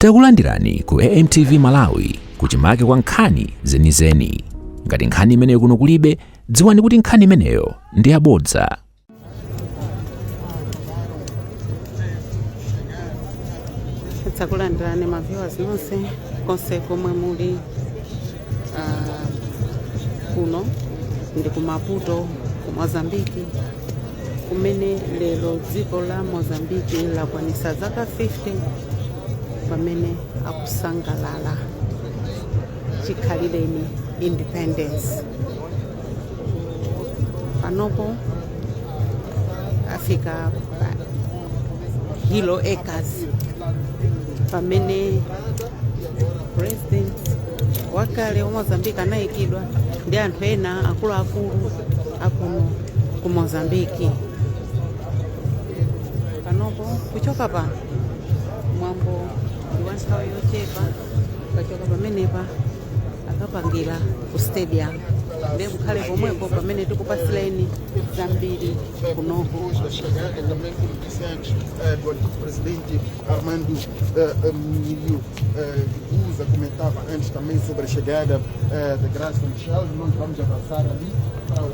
Takulandirani ku AMTV Malawi kuchimake kwa nkhani zenizeni. Ngati nkhani imeneyo kuno kulibe, dziwani kuti nkhani imeneyo ndi yabodza. Takulandirani maviewers nonse konse komwe muli kuno ndi ku Maputo ku Mozambique, kumene lero dziko la Mozambique lakwanisa zaka 50 pamene akusangalala chikhalireni independence. Panopo afika Hilo Acres pamene president wakale wa Mozambique anayikidwa ndi anthu ena akuluakulu akuno ku Mozambique. Panopo kuchoka pano mwambo wa nthawi yochepa kachoka pamenepa akapangira ku stadium ndi kukhale pomwepo pamene tikupatsileni zambiri kunoko. Do presidente Armando Milho Guza comentava antes também sobre a chegada da Graça Machel. Nós vamos avançar ali para o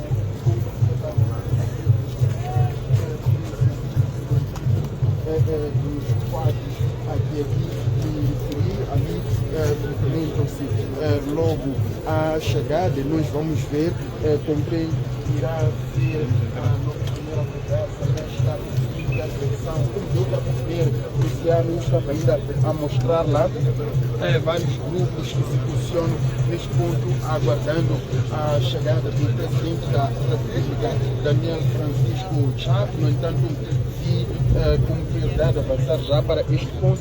dos quadros aqui ali documentam-se logo a chegada. Nós vamos ver com quem irá ser a nossa primeira conversa nesta atração. Como deu para perceber, esse ano estava ainda a mostrar lá vários grupos que se posicionam neste ponto, aguardando a chegada do presidente da República, Daniel Francisco Chapo. No entanto, como prioridade avançar já para este ponto,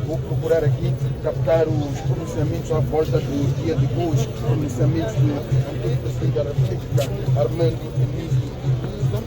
vou procurar aqui captar os pronunciamentos à volta do dia de hoje, pronunciamentos do presidente da República, Armando Milho Guza.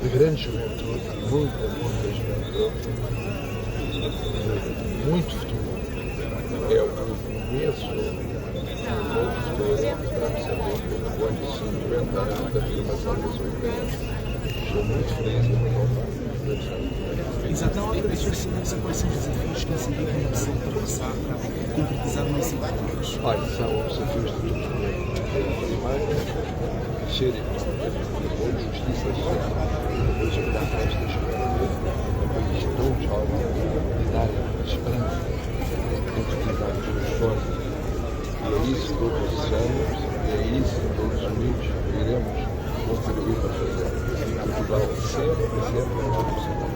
De grande juventude, muita juventude, muito futuro. É o começo do novo futuro que está a ser feito depois de 50 anos da afirmação da sua independência. estou muito feliz em voltar. Exato, não, eu quais são os desafios que essa equipa ainda precisa ultrapassar para concretizar mais iniciativas? Olha, são desafios de todos. Primeiro, ser depois justiça social, depois olhar para estas coisas, país todos ao longo e dar esperança, concretizar os seus sonhos. E é isso que todos desejamos, e é isso que todos unidos iremos contribuir para fazer. Portugal sempre é possível.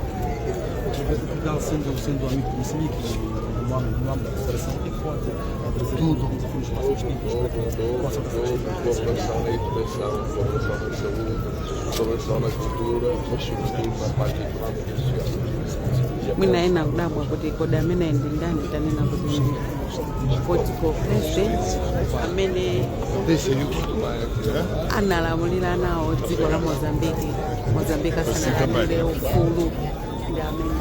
Portugal sendo amigo de Moçambique e no âmbito da Federação, o que pode trazer tudo desafios para os equipas para que possam fazer colaboração na educação, colaboração na saúde, colaboração na cultura, mas sobretudo na parte económica e social. Mina ena kudabwa kuti kodi amene ndi ndani tanena kuti political president amene analamulira nawo dziko la Mozambique asanalandire ufulu ndi amene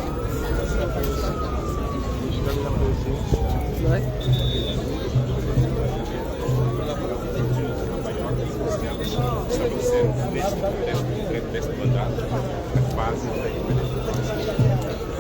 deste mandato, a fase da implementação.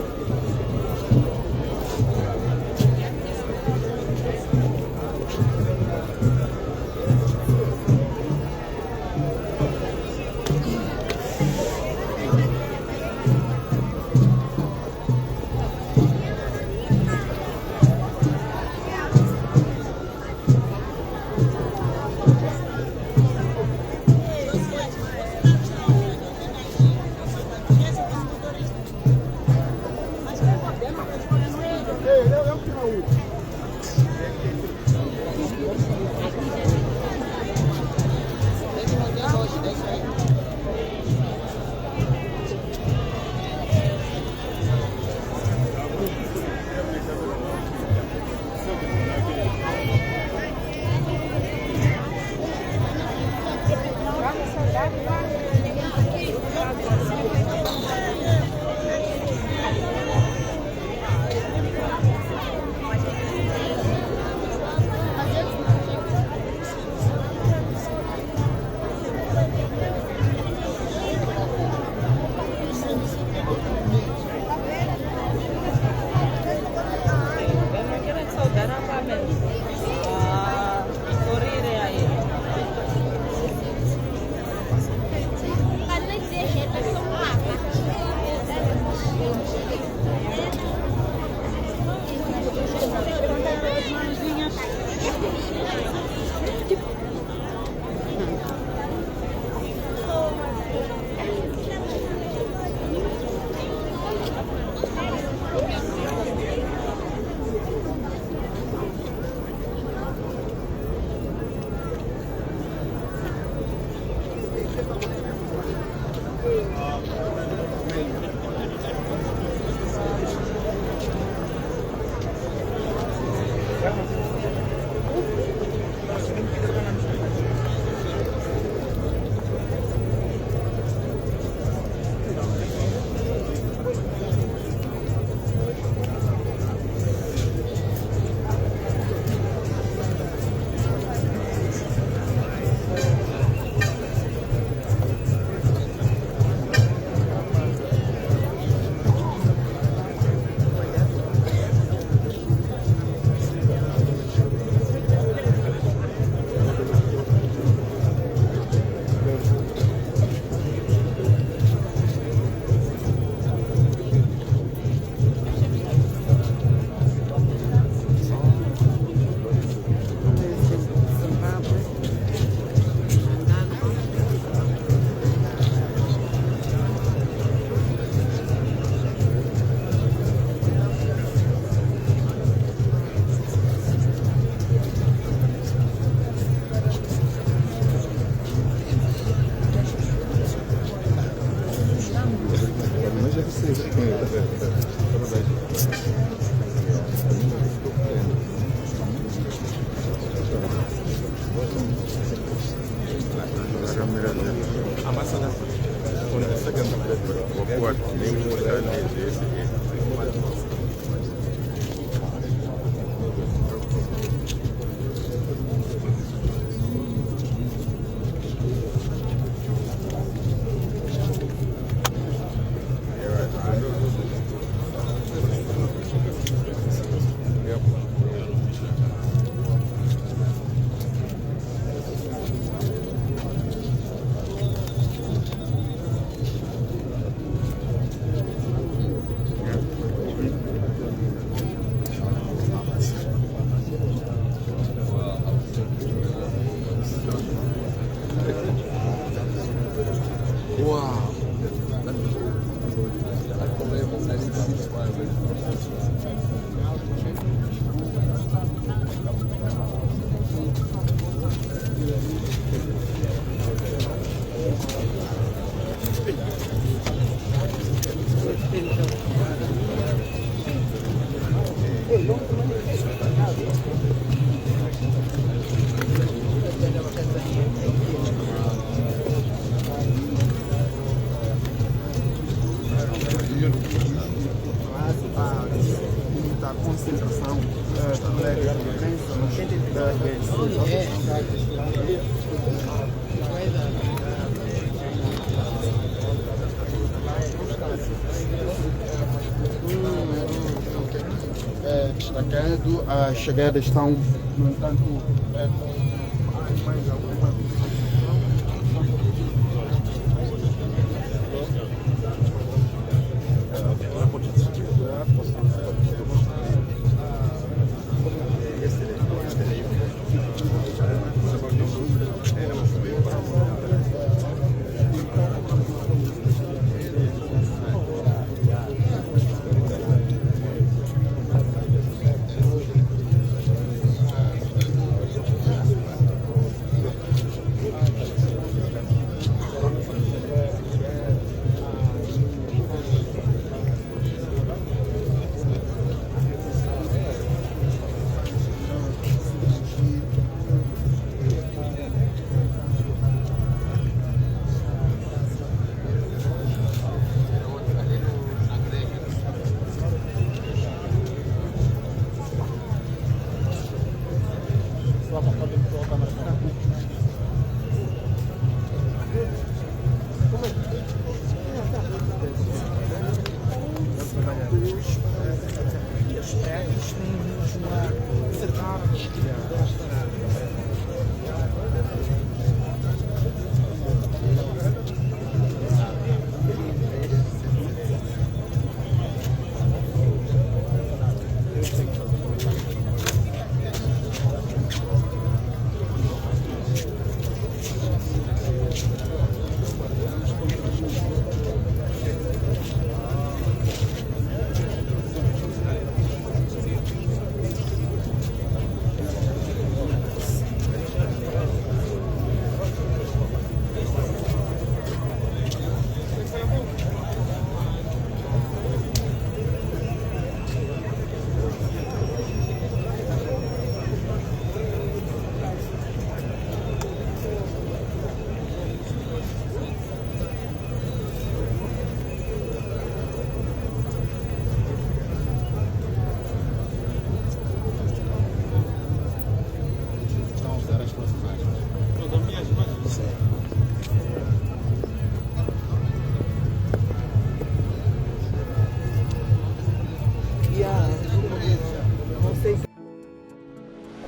Muita concentração colega de imprensa, destacando, as chegadas estão, no entanto, com mais alguma.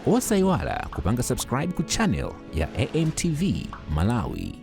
Osaiwala kupanga subscribe ku channel ya AMTV Malawi.